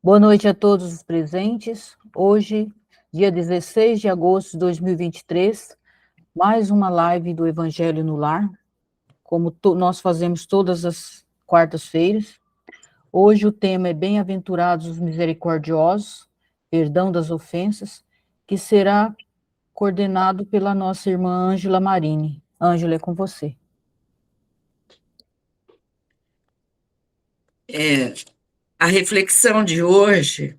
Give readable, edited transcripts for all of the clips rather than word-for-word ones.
Boa noite a todos os presentes. Hoje, dia 16 de agosto de 2023, mais uma live do Evangelho no Lar, como nós fazemos todas as quartas-feiras. Hoje o tema é Bem-aventurados os misericordiosos, perdão das ofensas, que será coordenado pela nossa irmã Ângela Marini. Ângela, é com você. A reflexão de hoje,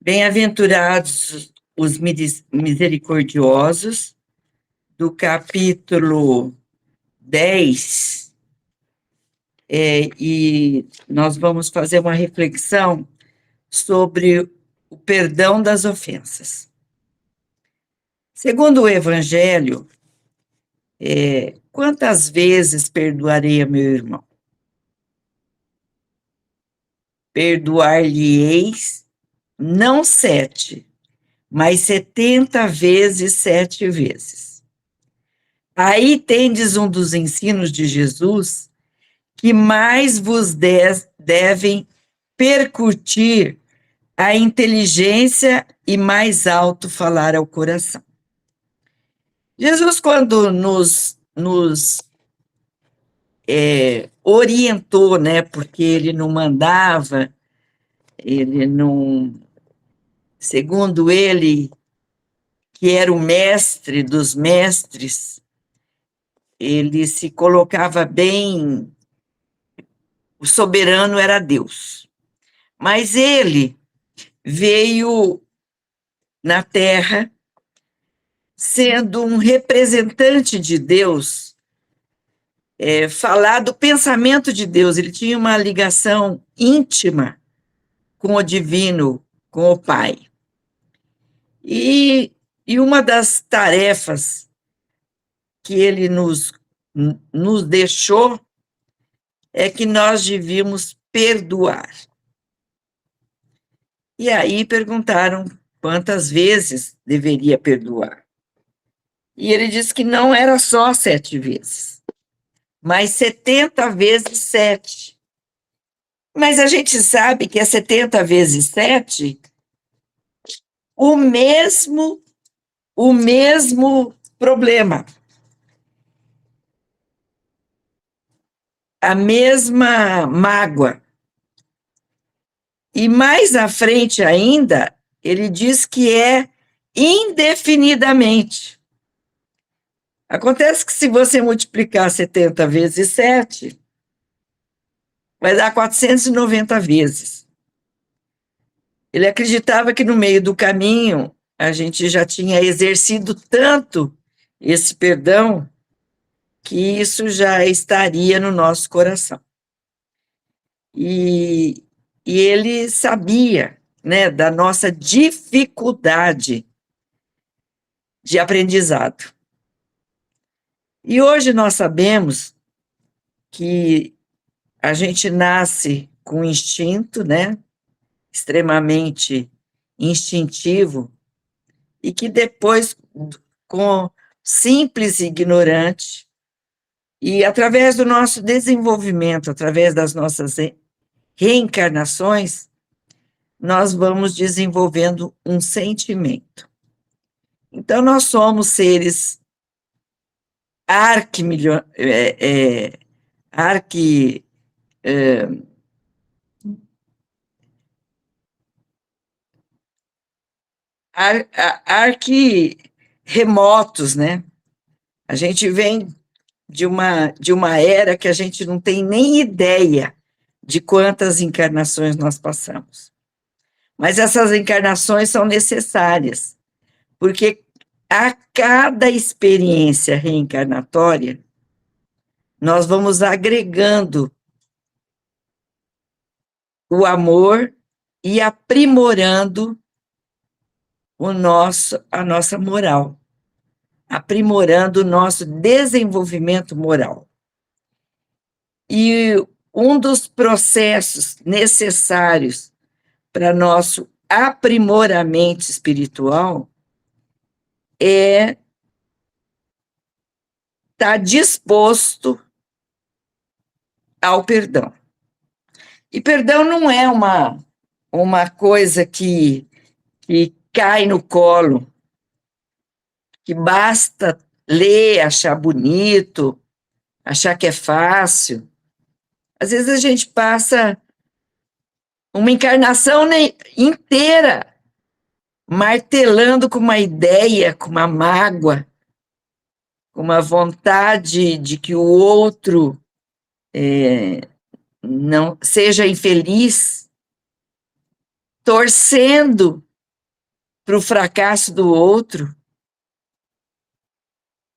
bem-aventurados os misericordiosos, do capítulo 10, e nós vamos fazer uma reflexão sobre o perdão das ofensas. Segundo o Evangelho, quantas vezes perdoarei a meu irmão? Perdoar-lhe-eis não 7, mas 70 vezes 7 vezes. Aí tendes um dos ensinos de Jesus que mais vos devem percutir a inteligência e mais alto falar ao coração. Jesus, quando nos orientou, né, porque ele não mandava, ele não, segundo ele, que era o mestre dos mestres, ele se colocava bem, o soberano era Deus. Mas ele veio na Terra sendo um representante de Deus, falar do pensamento de Deus. Ele tinha uma ligação íntima com o divino, com o Pai. E uma das tarefas que ele nos deixou é que nós devíamos perdoar. E aí perguntaram quantas vezes deveria perdoar. E ele disse que não era só 7 vezes, mas 70 vezes 7. Mas a gente sabe que é 70 vezes 7 o mesmo problema. A mesma mágoa. E mais à frente ainda, ele diz que é indefinidamente. Acontece que se você multiplicar 70 vezes 7, vai dar 490 vezes. Ele acreditava que no meio do caminho a gente já tinha exercido tanto esse perdão que isso já estaria no nosso coração. E ele sabia, né, da nossa dificuldade de aprendizado. E hoje nós sabemos que a gente nasce com um instinto, né, extremamente instintivo, e que depois, com simples e ignorante, e através do nosso desenvolvimento, através das nossas reencarnações, nós vamos desenvolvendo um sentimento. Então, nós somos seres remotos, né? A gente vem de uma era que a gente não tem nem ideia de quantas encarnações nós passamos. Mas essas encarnações são necessárias, porque a cada experiência reencarnatória, nós vamos agregando o amor e aprimorando a nossa moral, aprimorando o nosso desenvolvimento moral. E um dos processos necessários para nosso aprimoramento espiritual é estar disposto ao perdão. E perdão não é uma coisa que cai no colo, que basta ler, achar bonito, achar que é fácil. Às vezes a gente passa uma encarnação inteira martelando com uma ideia, com uma mágoa, com uma vontade de que o outro não seja infeliz, torcendo para o fracasso do outro,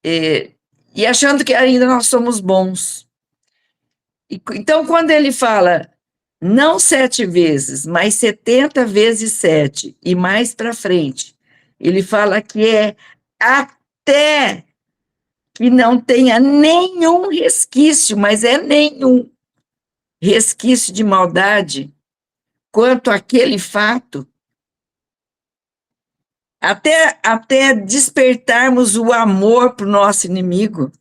e achando que ainda nós somos bons. Então, quando ele fala não 7 vezes, mas 70 vezes 7 e mais para frente, ele fala que é até que não tenha nenhum resquício, mas é nenhum resquício de maldade quanto àquele fato, até despertarmos o amor para o nosso inimigo,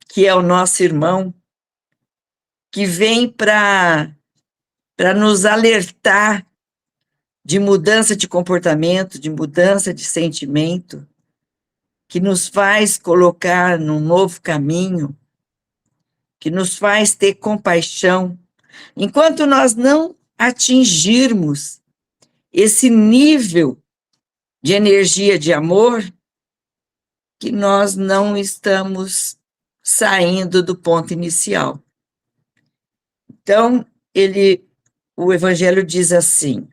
que é o nosso irmão, que vem para nos alertar de mudança de comportamento, de mudança de sentimento, que nos faz colocar num novo caminho, que nos faz ter compaixão. Enquanto nós não atingirmos esse nível de energia de amor, que nós não estamos saindo do ponto inicial. Então, o Evangelho diz assim: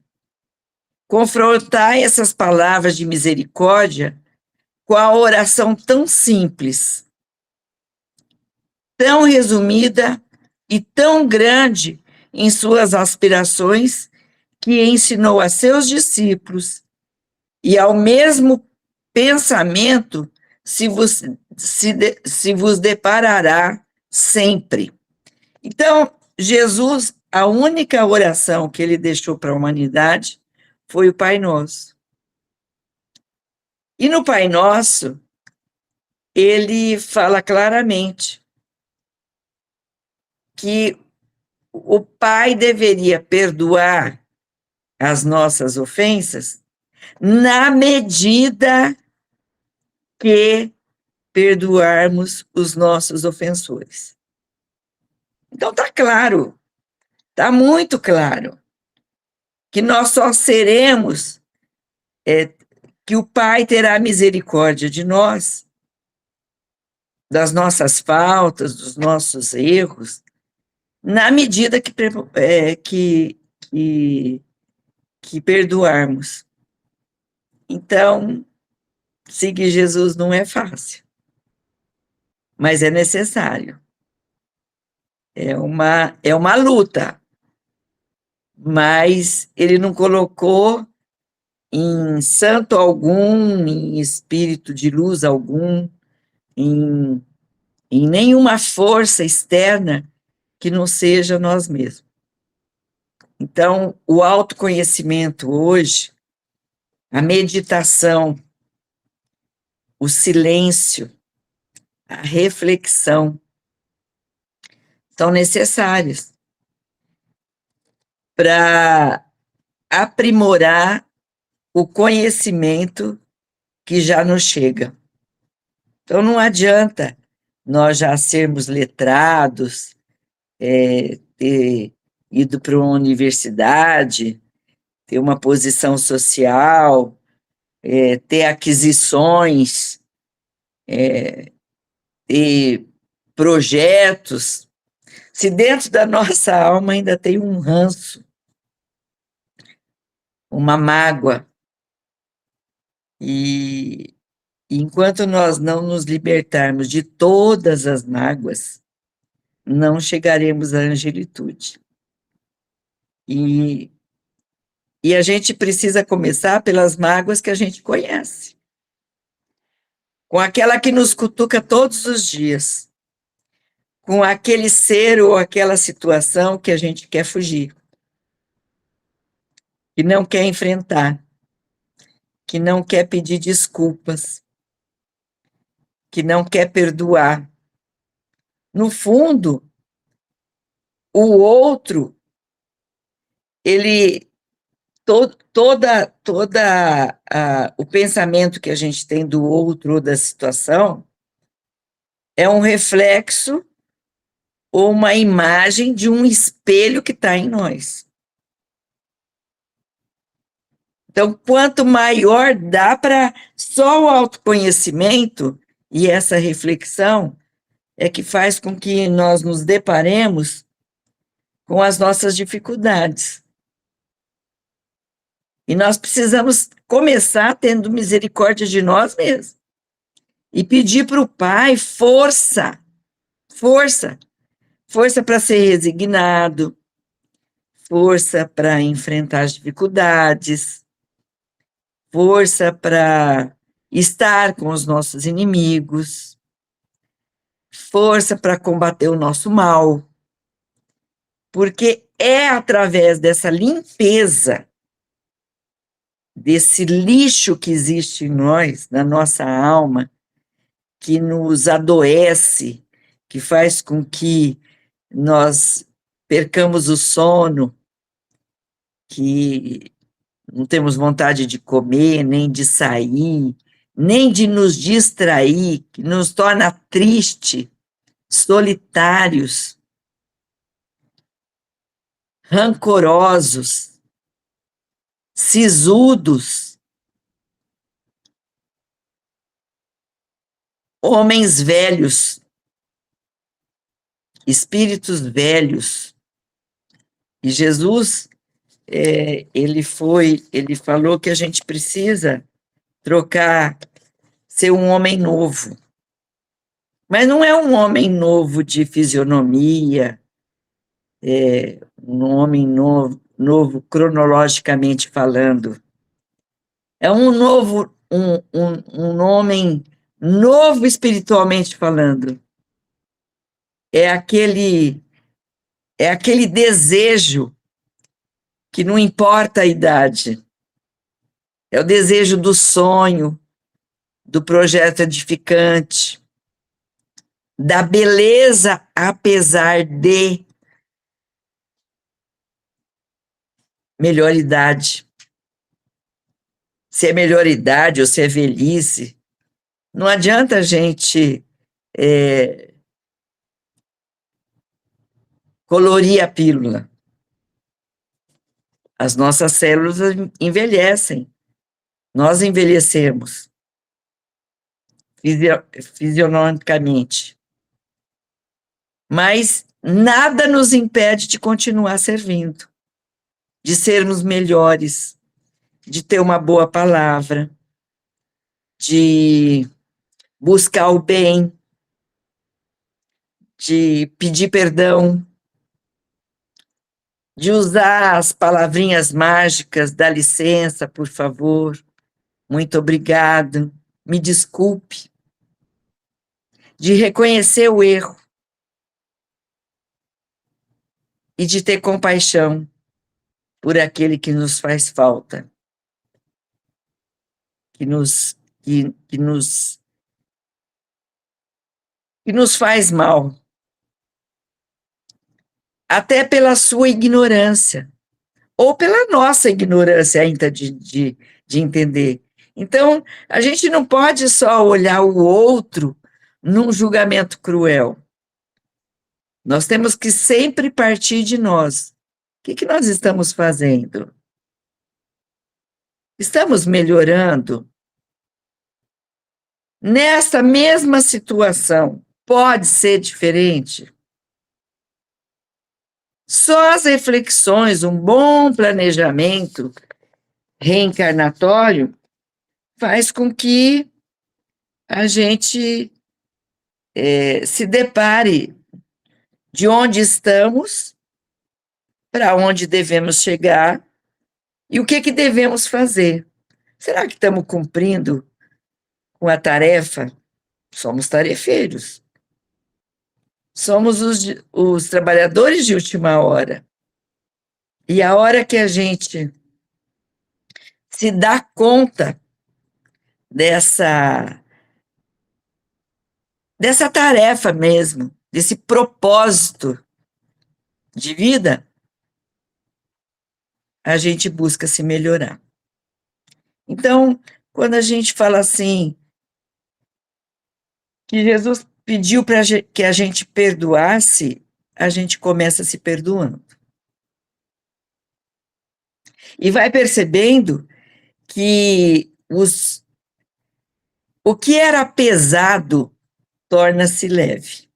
confrontai essas palavras de misericórdia com a oração tão simples, tão resumida e tão grande em suas aspirações, que ensinou a seus discípulos, e ao mesmo pensamento se vos deparará sempre. Então, Jesus, a única oração que ele deixou para a humanidade foi o Pai Nosso. E no Pai Nosso, ele fala claramente que o Pai deveria perdoar as nossas ofensas na medida que perdoarmos os nossos ofensores. Então está claro, está muito claro, que nós só seremos, que o Pai terá misericórdia de nós, das nossas faltas, dos nossos erros, na medida que perdoarmos. Então, seguir Jesus não é fácil, mas é necessário. É uma luta, mas ele não colocou em santo algum, em espírito de luz algum, em nenhuma força externa que não seja nós mesmos. Então, o autoconhecimento hoje, a meditação, o silêncio, a reflexão, são necessários para aprimorar o conhecimento que já nos chega. Então, não adianta nós já sermos letrados, ter ido para uma universidade, ter uma posição social, ter aquisições, ter projetos, se dentro da nossa alma ainda tem um ranço, uma mágoa. E enquanto nós não nos libertarmos de todas as mágoas, não chegaremos à angelitude. E a gente precisa começar pelas mágoas que a gente conhece, com aquela que nos cutuca todos os dias, com aquele ser ou aquela situação que a gente quer fugir, que não quer enfrentar, que não quer pedir desculpas, que não quer perdoar. No fundo, o outro, ele o pensamento que a gente tem do outro ou da situação é um reflexo ou uma imagem de um espelho que está em nós. Então, quanto maior dá para só o autoconhecimento e essa reflexão é que faz com que nós nos deparemos com as nossas dificuldades. E nós precisamos começar tendo misericórdia de nós mesmos. E pedir para o Pai força, força, força para ser resignado, força para enfrentar as dificuldades, força para estar com os nossos inimigos, força para combater o nosso mal, porque é através dessa limpeza, desse lixo que existe em nós, na nossa alma, que nos adoece, que faz com que nós percamos o sono, que não temos vontade de comer, nem de sair, nem de nos distrair, que nos torna triste, solitários, rancorosos, sisudos, homens velhos, espíritos velhos. E Jesus, ele falou que a gente precisa trocar, ser um homem novo. Mas não é um homem novo de fisionomia, um homem novo cronologicamente falando. É um homem novo espiritualmente falando. É aquele desejo que não importa a idade. É o desejo do sonho, do projeto edificante, da beleza apesar de melhor idade. Se é melhor idade ou se é velhice, não adianta a gente colorir a pílula. As nossas células envelhecem, nós envelhecemos fisionomicamente. Mas nada nos impede de continuar servindo, de sermos melhores, de ter uma boa palavra, de buscar o bem, de pedir perdão, de usar as palavrinhas mágicas, dá licença, por favor, muito obrigado, me desculpe, de reconhecer o erro e de ter compaixão por aquele que nos faz falta, que nos faz mal, até pela sua ignorância, ou pela nossa ignorância ainda de entender. Então, a gente não pode só olhar o outro num julgamento cruel. Nós temos que sempre partir de nós. O que nós estamos fazendo? Estamos melhorando? Nessa mesma situação, pode ser diferente? Só as reflexões, um bom planejamento reencarnatório faz com que a gente se depare de onde estamos, para onde devemos chegar e o que devemos fazer. Será que estamos cumprindo com a tarefa? Somos tarefeiros. Somos os trabalhadores de última hora. E a hora que a gente se dá conta dessa tarefa mesmo, desse propósito de vida, a gente busca se melhorar. Então, quando a gente fala assim, que Jesus pediu para que a gente perdoasse, a gente começa se perdoando. E vai percebendo que o que era pesado torna-se leve.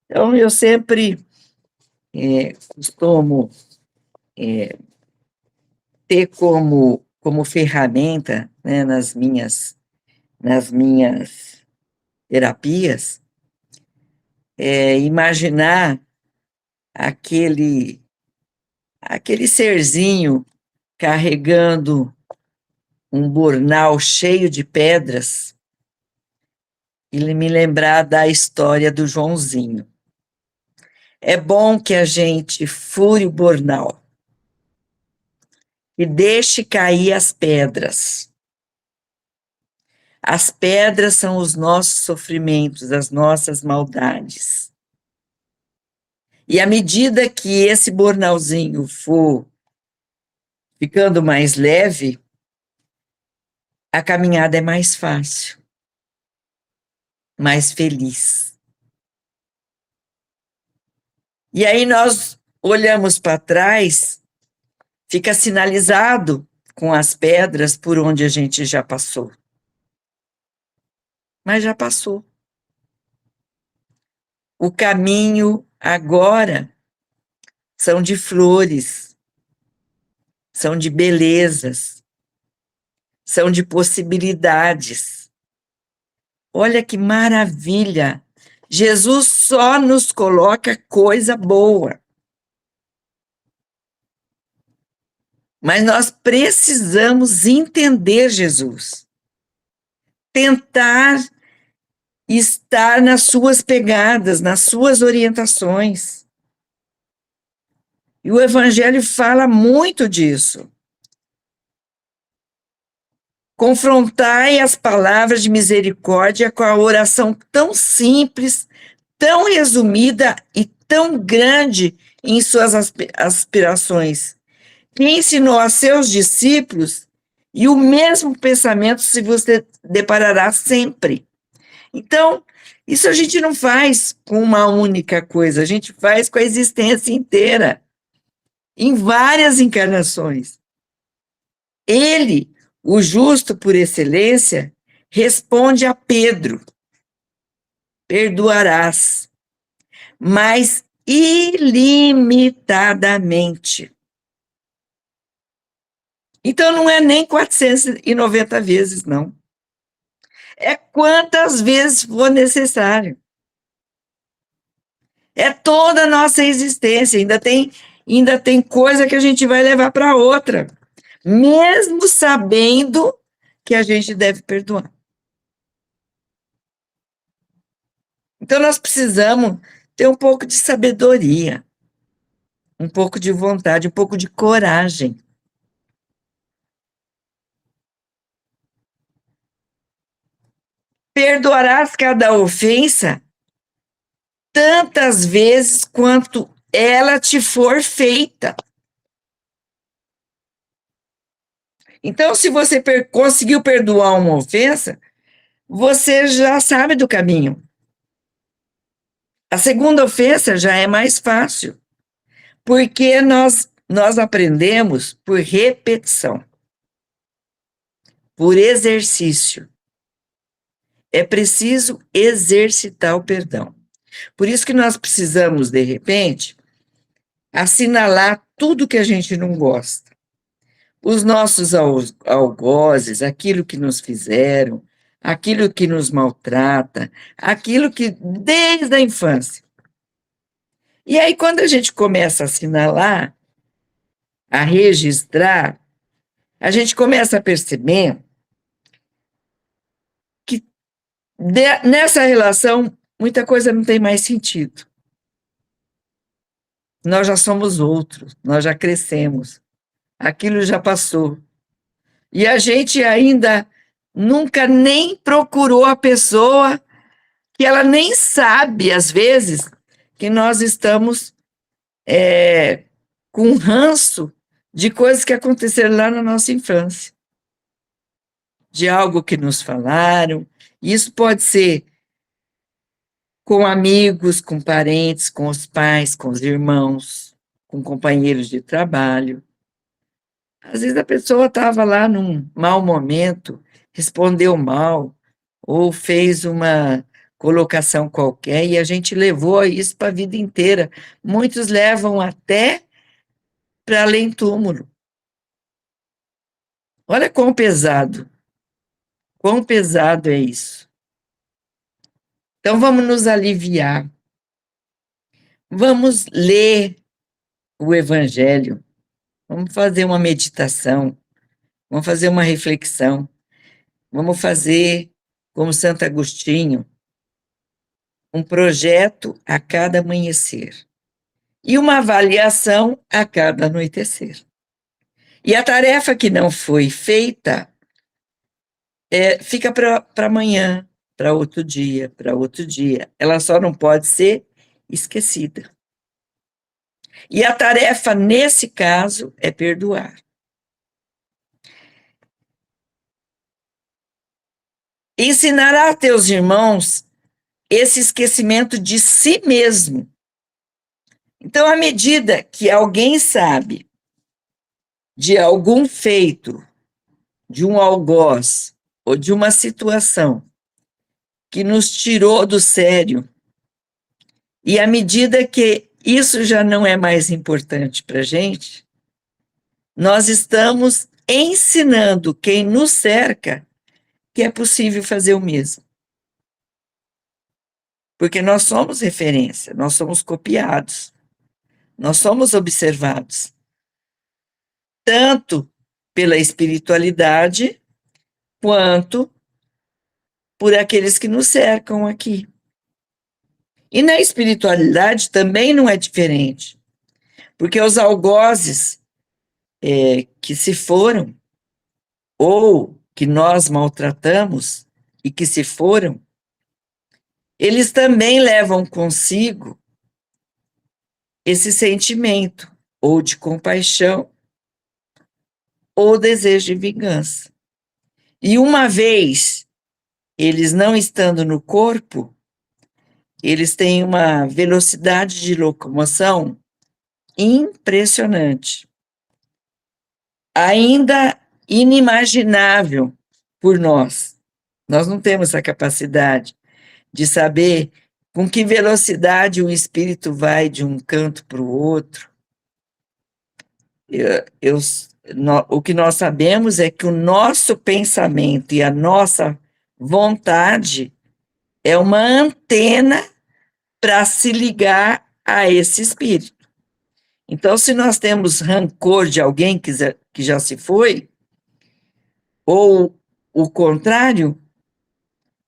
Então, eu sempre costumo ter como ferramenta, né, nas minhas terapias, imaginar aquele serzinho carregando um bornal cheio de pedras e me lembrar da história do Joãozinho. É bom que a gente fure o bornal e deixe cair as pedras. As pedras são os nossos sofrimentos, as nossas maldades. E à medida que esse bornalzinho for ficando mais leve, a caminhada é mais fácil, mais feliz. E aí nós olhamos para trás, fica sinalizado com as pedras por onde a gente já passou. Mas já passou. O caminho agora são de flores, são de belezas, são de possibilidades. Olha que maravilha! Jesus só nos coloca coisa boa. Mas nós precisamos entender Jesus. Tentar estar nas suas pegadas, nas suas orientações. E o Evangelho fala muito disso. Confrontai as palavras de misericórdia com a oração tão simples, tão resumida e tão grande em suas aspirações, que ensinou a seus discípulos, e o mesmo pensamento se você deparará sempre. Então, isso a gente não faz com uma única coisa, a gente faz com a existência inteira, em várias encarnações. Ele, o justo por excelência, responde a Pedro: perdoarás, mas ilimitadamente. Então, não é nem 490 vezes, não. É quantas vezes for necessário. É toda a nossa existência. Ainda tem coisa que a gente vai levar para outra, mesmo sabendo que a gente deve perdoar. Então, nós precisamos ter um pouco de sabedoria, um pouco de vontade, um pouco de coragem. Perdoarás cada ofensa tantas vezes quanto ela te for feita. Então, se você conseguiu perdoar uma ofensa, você já sabe do caminho. A segunda ofensa já é mais fácil, porque nós aprendemos por repetição, por exercício. É preciso exercitar o perdão. Por isso que nós precisamos, de repente, assinalar tudo que a gente não gosta. Os nossos algozes, aquilo que nos fizeram, aquilo que nos maltrata, aquilo que desde a infância. E aí, quando a gente começa a assinalar, a registrar, a gente começa a perceber que nessa relação muita coisa não tem mais sentido. Nós já somos outros, nós já crescemos, aquilo já passou. E a gente ainda nunca nem procurou a pessoa, que ela nem sabe, às vezes, que nós estamos com ranço de coisas que aconteceram lá na nossa infância, de algo que nos falaram. Isso pode ser com amigos, com parentes, com os pais, com os irmãos, com companheiros de trabalho. Às vezes a pessoa estava lá num mau momento, respondeu mal, ou fez uma colocação qualquer, e a gente levou isso para a vida inteira. Muitos levam até para além túmulo. Olha quão pesado é isso. Então vamos nos aliviar, vamos ler o Evangelho, vamos fazer uma meditação, vamos fazer uma reflexão, vamos fazer, como Santo Agostinho, um projeto a cada amanhecer e uma avaliação a cada anoitecer. E a tarefa que não foi feita fica para amanhã, para outro dia, para outro dia. Ela só não pode ser esquecida. E a tarefa, nesse caso, é perdoar. Ensinará a teus irmãos esse esquecimento de si mesmo. Então, à medida que alguém sabe de algum feito, de um algoz, ou de uma situação que nos tirou do sério, e à medida que isso já não é mais importante para a gente, nós estamos ensinando quem nos cerca que é possível fazer o mesmo. Porque nós somos referência, nós somos copiados, nós somos observados, tanto pela espiritualidade, quanto por aqueles que nos cercam aqui. E na espiritualidade também não é diferente, porque os algozes que se foram, ou que nós maltratamos e que se foram, eles também levam consigo esse sentimento, ou de compaixão, ou desejo de vingança. E uma vez eles não estando no corpo, eles têm uma velocidade de locomoção impressionante, ainda inimaginável por nós. Nós não temos essa capacidade de saber com que velocidade um espírito vai de um canto para o outro. O que nós sabemos é que o nosso pensamento e a nossa vontade é uma antena para se ligar a esse espírito. Então, se nós temos rancor de alguém que já se foi, ou o contrário,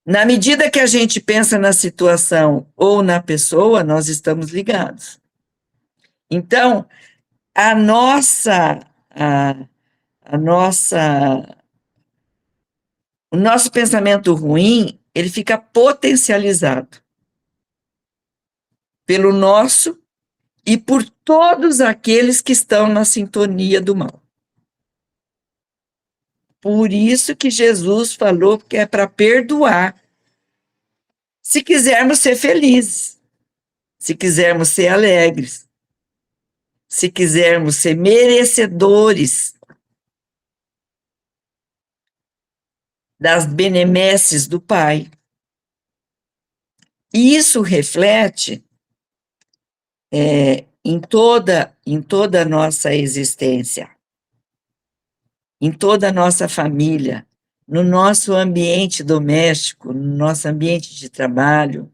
na medida que a gente pensa na situação ou na pessoa, nós estamos ligados. Então, a nossa, o nosso pensamento ruim, ele fica potencializado pelo nosso e por todos aqueles que estão na sintonia do mal. Por isso que Jesus falou que é para perdoar. Se quisermos ser felizes, se quisermos ser alegres, se quisermos ser merecedores das benesses do Pai. E isso reflete em toda a nossa existência, em toda a nossa família, no nosso ambiente doméstico, no nosso ambiente de trabalho,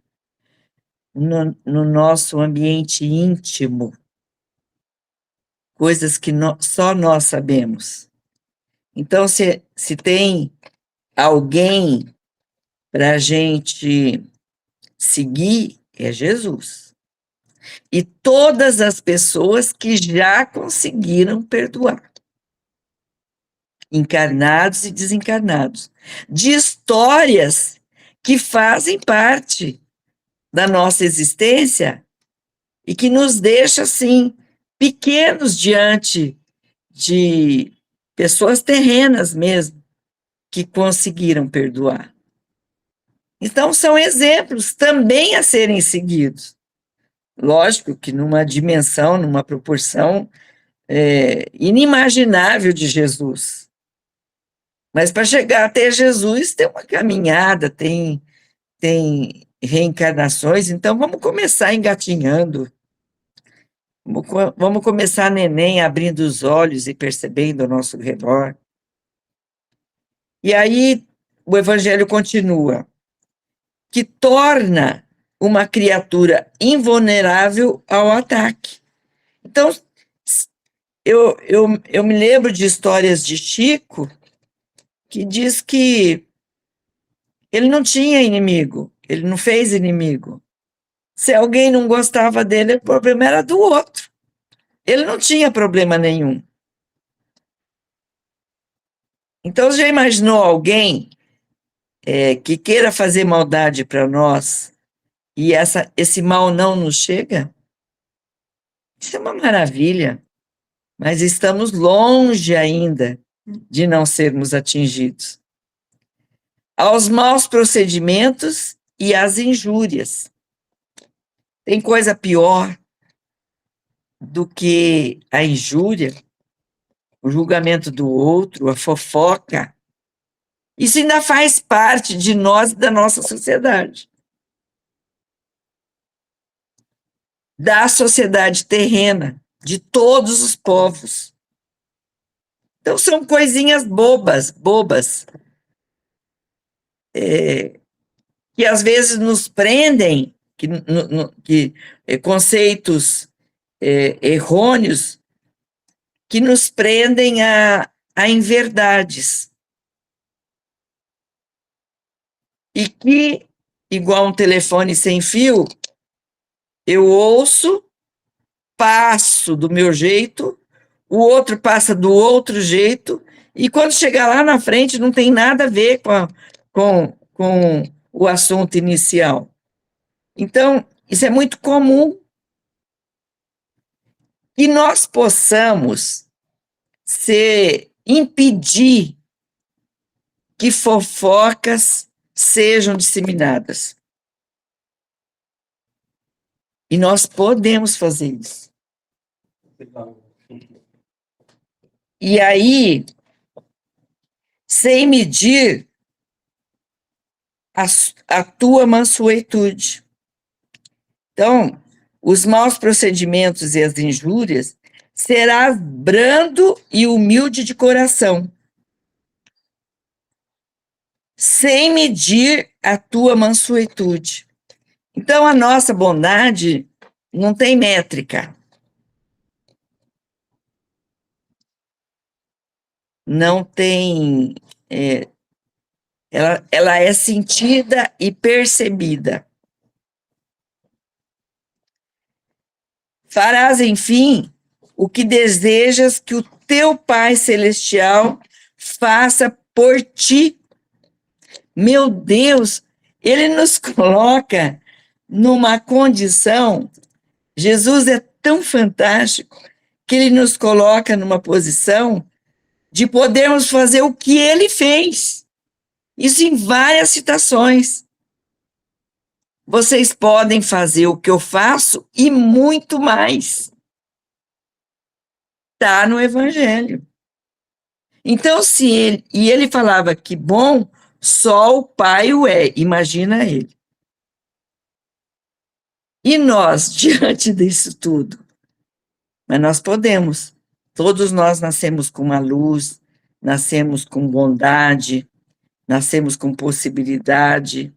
no nosso ambiente íntimo, coisas que só nós sabemos. Então, se tem alguém para a gente seguir, é Jesus. E todas as pessoas que já conseguiram perdoar, encarnados e desencarnados, de histórias que fazem parte da nossa existência e que nos deixa, assim, pequenos diante de pessoas terrenas mesmo, que conseguiram perdoar. Então, são exemplos também a serem seguidos. Lógico que numa dimensão, numa proporção inimaginável de Jesus. Mas para chegar até Jesus tem uma caminhada, tem reencarnações, então vamos começar engatinhando. Vamos começar neném abrindo os olhos e percebendo ao nosso redor. E aí o Evangelho continua, que torna uma criatura invulnerável ao ataque. Então, eu me lembro de histórias de Chico, que diz que ele não tinha inimigo, ele não fez inimigo. Se alguém não gostava dele, o problema era do outro. Ele não tinha problema nenhum. Então, já imaginou alguém que queira fazer maldade para nós e esse mal não nos chega? Isso é uma maravilha, mas estamos longe ainda de não sermos atingidos. Aos maus procedimentos e às injúrias. Tem coisa pior do que a injúria, o julgamento do outro, a fofoca. Isso ainda faz parte de nós e da nossa sociedade. Da sociedade terrena, de todos os povos. Então, são coisinhas bobas, que às vezes nos prendem, que conceitos errôneos, que nos prendem a inverdades. E que, igual um telefone sem fio, eu ouço, passo do meu jeito, o outro passa do outro jeito, e quando chegar lá na frente não tem nada a ver com o assunto inicial. Então, isso é muito comum. Que nós possamos impedir que fofocas sejam disseminadas. E nós podemos fazer isso. E aí, sem medir a tua mansuetude. Então, os maus procedimentos e as injúrias, serás brando e humilde de coração, sem medir a tua mansuetude. Então, a nossa bondade não tem métrica. Não tem... ela é sentida e percebida. Farás, enfim, o que desejas que o teu Pai Celestial faça por ti. Meu Deus, ele nos coloca numa condição, Jesus é tão fantástico, que ele nos coloca numa posição de podermos fazer o que ele fez. Isso em várias citações. Vocês podem fazer o que eu faço e muito mais. Está no Evangelho. Então, ele falava que bom, só o Pai o é, imagina ele. E nós, diante disso tudo? Mas nós podemos. Todos nós nascemos com uma luz, nascemos com bondade, nascemos com possibilidade.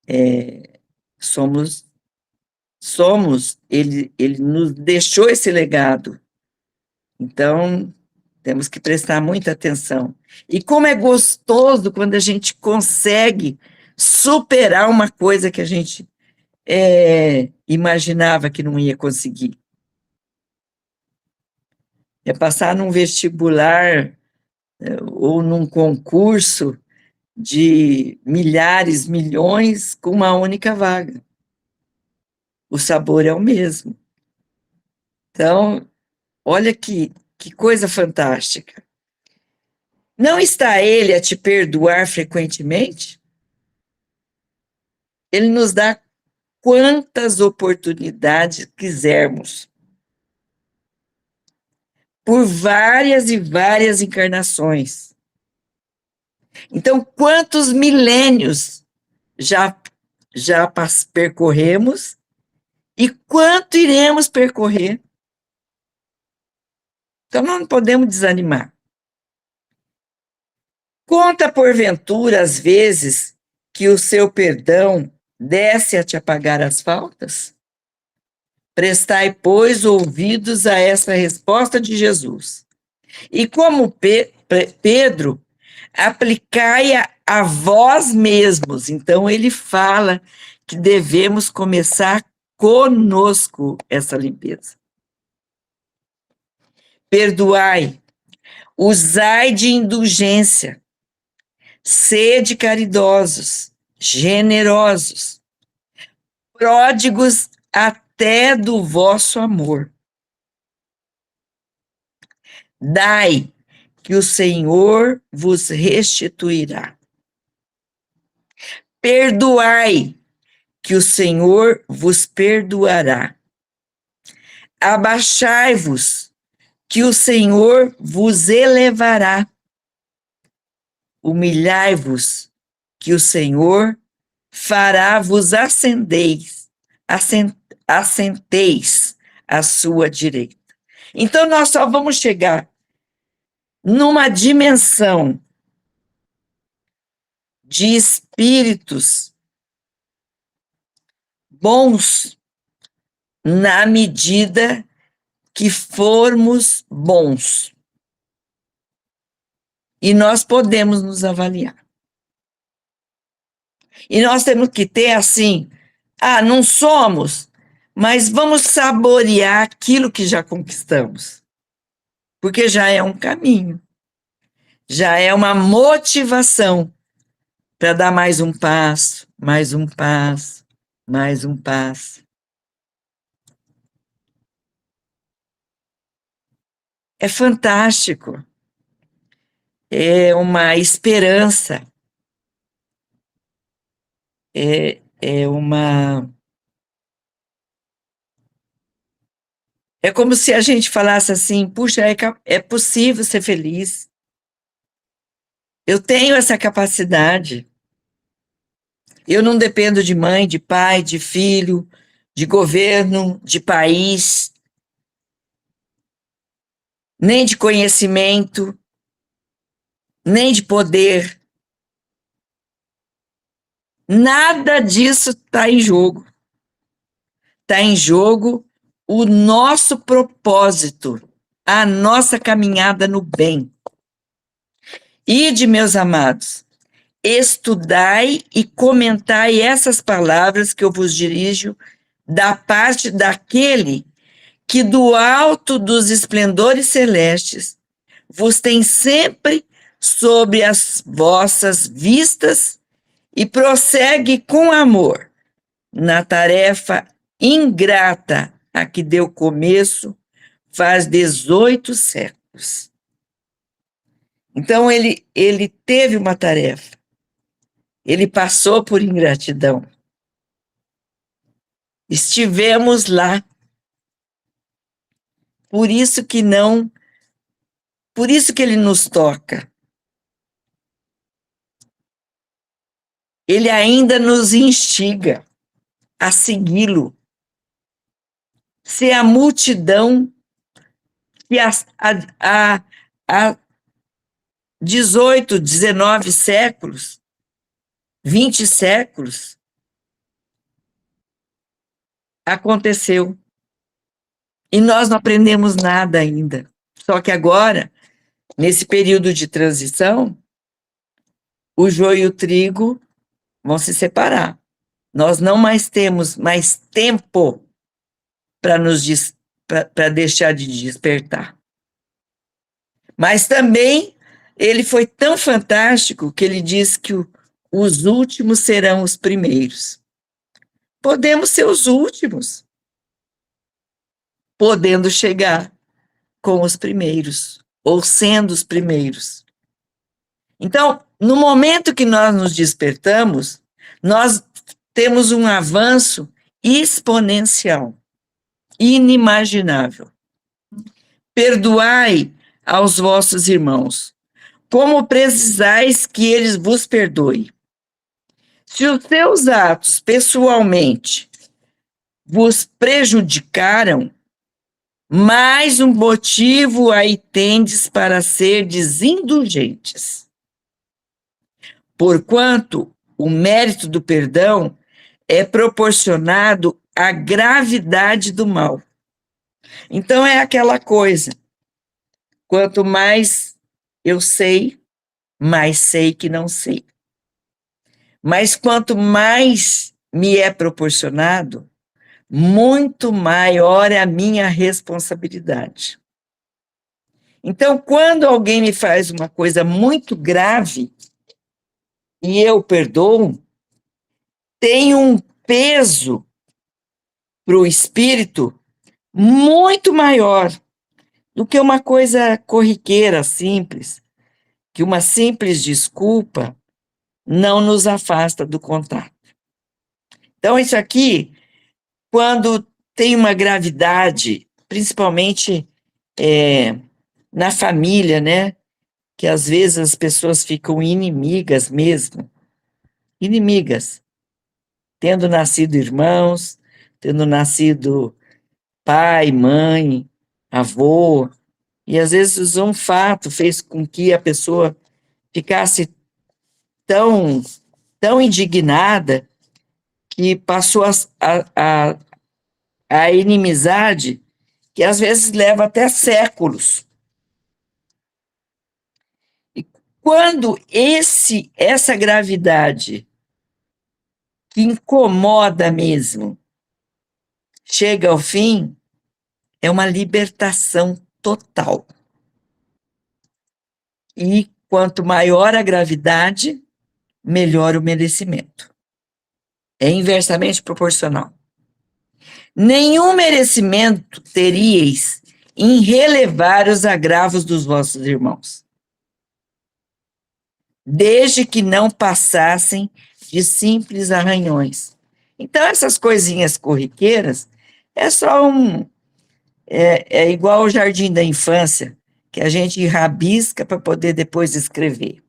Ele nos deixou esse legado. Então, temos que prestar muita atenção. E como é gostoso quando a gente consegue superar uma coisa que a gente imaginava que não ia conseguir. É passar num vestibular ou num concurso de milhares, milhões, com uma única vaga. O sabor é o mesmo. Então, olha que coisa fantástica. Não está Ele a te perdoar frequentemente? Ele nos dá quantas oportunidades quisermos, por várias e várias encarnações. Então, quantos milênios já percorremos e quanto iremos percorrer? Então, nós não podemos desanimar. Conta, porventura, às vezes, que o seu perdão desce a te apagar as faltas? Prestai, pois, ouvidos a essa resposta de Jesus. E como Pedro, aplicai-a a vós mesmos. Então, ele fala que devemos começar conosco essa limpeza. Perdoai, usai de indulgência, sede caridosos, generosos, pródigos até do vosso amor. Dai, que o Senhor vos restituirá. Perdoai, que o Senhor vos perdoará. Abaixai-vos, que o Senhor vos elevará. Humilhai-vos, que o Senhor fará vos ascendeis à sua direita. Então, nós só vamos chegar numa dimensão de espíritos bons na medida que formos bons. E nós podemos nos avaliar. E nós temos que ter assim, não somos, mas vamos saborear aquilo que já conquistamos. Porque já é um caminho, já é uma motivação para dar mais um passo, mais um passo, mais um passo. É fantástico, é uma esperança, é como se a gente falasse assim, puxa, é possível ser feliz. Eu tenho essa capacidade. Eu não dependo de mãe, de pai, de filho, de governo, de país, nem de conhecimento, nem de poder. Nada disso está em jogo. Está em jogo o nosso propósito, a nossa caminhada no bem. Ide, meus amados, estudai e comentai essas palavras que eu vos dirijo da parte daquele que do alto dos esplendores celestes vos tem sempre sobre as vossas vistas e prossegue com amor na tarefa ingrata a que deu começo faz 18 séculos. Então, ele teve uma tarefa, ele passou por ingratidão. Estivemos lá. Por isso que ele nos toca. Ele ainda nos instiga a segui-lo. Se a multidão que há 18, 19 séculos, 20 séculos, aconteceu. E nós não aprendemos nada ainda. Só que agora, nesse período de transição, o joio e o trigo vão se separar. Nós não mais temos mais tempo para deixar de despertar. Mas também ele foi tão fantástico que ele diz que os últimos serão os primeiros. Podemos ser os últimos. podendo chegar com os primeiros, ou sendo os primeiros. Então, no momento que nós nos despertamos, nós temos um avanço exponencial, inimaginável. Perdoai aos vossos irmãos, como precisais que eles vos perdoem. Se os seus atos pessoalmente vos prejudicaram, mais um motivo aí tendes para serdes indulgentes. Porquanto o mérito do perdão é proporcionado à gravidade do mal. Então é aquela coisa, quanto mais eu sei, mais sei que não sei. Mas quanto mais me é proporcionado, muito maior é a minha responsabilidade. Então, quando alguém me faz uma coisa muito grave e eu perdoo, tem um peso para o espírito muito maior do que uma coisa corriqueira, simples, que uma simples desculpa não nos afasta do contato. Então, isso aqui, quando tem uma gravidade, principalmente na família, né? Que às vezes as pessoas ficam inimigas mesmo, inimigas, tendo nascido irmãos, tendo nascido pai, mãe, avô, e às vezes um fato fez com que a pessoa ficasse tão, tão indignada que passou a inimizade, que às vezes leva até séculos. E quando essa gravidade que incomoda mesmo chega ao fim, é uma libertação total. E quanto maior a gravidade, melhor o merecimento. É inversamente proporcional. Nenhum merecimento teríeis em relevar os agravos dos vossos irmãos, desde que não passassem de simples arranhões. Então, essas coisinhas corriqueiras é só é igual ao jardim da infância, que a gente rabisca para poder depois escrever.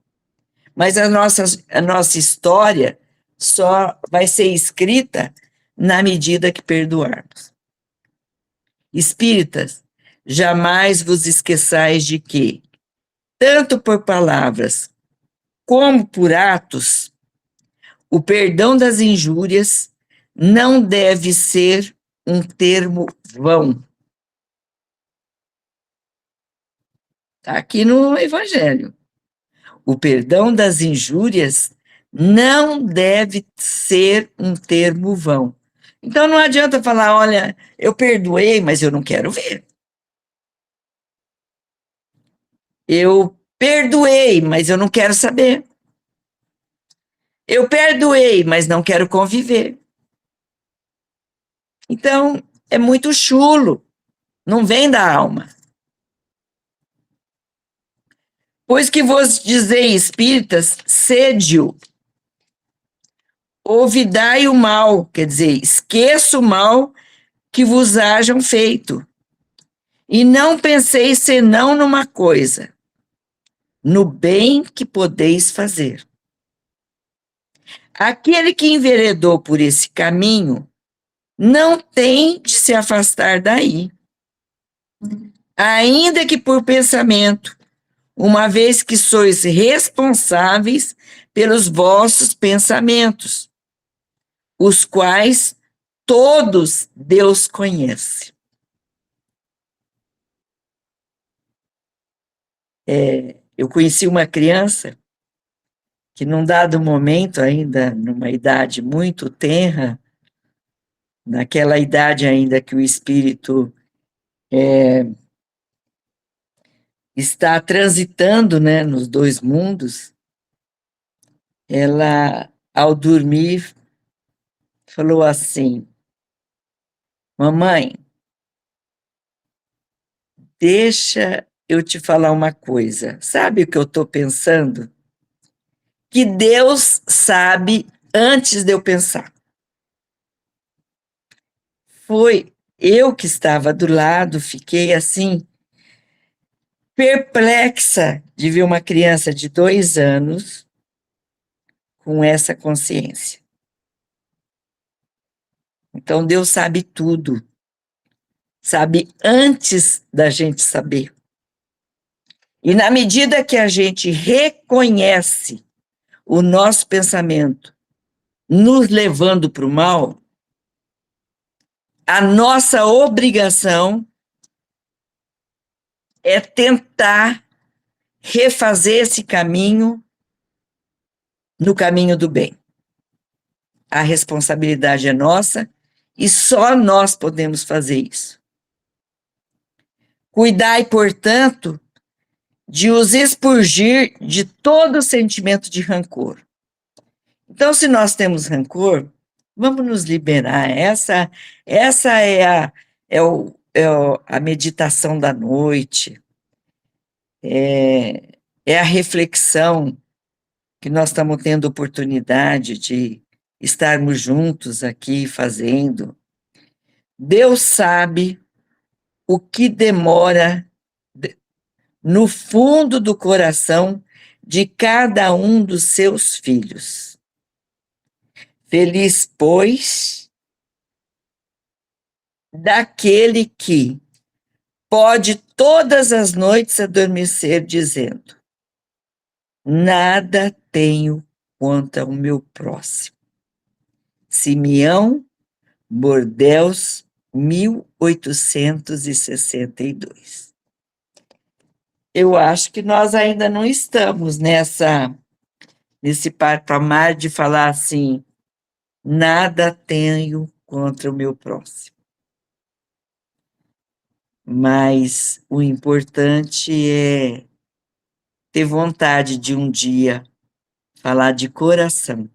Mas a nossa história só vai ser escrita na medida que perdoarmos. Espíritas, jamais vos esqueçais de que, tanto por palavras como por atos, o perdão das injúrias não deve ser um termo vão. Está aqui no Evangelho. O perdão das injúrias não deve ser um termo vão. Então não adianta falar, olha, eu perdoei, mas eu não quero ver. Eu perdoei, mas eu não quero saber. Eu perdoei, mas não quero conviver. Então, é muito chulo, não vem da alma. Pois que vos dizei, espíritas, sede-o, ouvidai o mal, quer dizer, esqueça o mal que vos hajam feito, e não penseis senão numa coisa, no bem que podeis fazer. Aquele que enveredou por esse caminho não tem de se afastar daí, ainda que por pensamento, uma vez que sois responsáveis pelos vossos pensamentos, os quais todos Deus conhece. Eu conheci uma criança que, num dado momento, ainda numa idade muito tenra, naquela idade ainda que o espírito está transitando, né, nos dois mundos, ela, ao dormir, falou assim: mamãe, Deixa eu te falar uma coisa. Sabe o que eu estou pensando? Que Deus sabe antes de eu pensar. Foi eu que estava do lado, fiquei assim, perplexa de ver uma criança de 2 anos com essa consciência. Então, Deus sabe tudo, sabe antes da gente saber. E na medida que a gente reconhece o nosso pensamento nos levando para o mal, a nossa obrigação é tentar refazer esse caminho no caminho do bem. A responsabilidade é nossa e só nós podemos fazer isso. Cuidai, portanto, de os expurgir de todo sentimento de rancor. Então, se nós temos rancor, vamos nos liberar. Essa a meditação da noite, é a reflexão que nós estamos tendo oportunidade de estarmos juntos aqui fazendo. Deus sabe o que demora no fundo do coração de cada um dos seus filhos. Feliz, pois, daquele que pode todas as noites adormecer dizendo: nada tenho contra o meu próximo. Simeão Bordeus, 1862. Eu acho que nós ainda não estamos nesse patamar de falar assim, nada tenho contra o meu próximo. Mas o importante é ter vontade de um dia falar de coração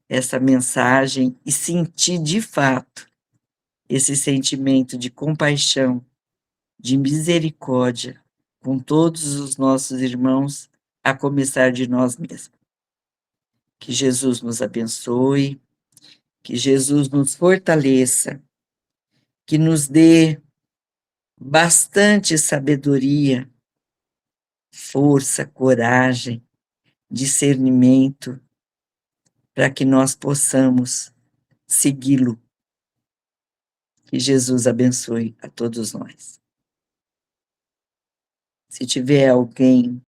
essa mensagem e sentir de fato esse sentimento de compaixão, de misericórdia com todos os nossos irmãos, a começar de nós mesmos. Que Jesus nos abençoe, que Jesus nos fortaleça, que nos dê bastante sabedoria, força, coragem, discernimento, para que nós possamos segui-lo. Que Jesus abençoe a todos nós. Se tiver alguém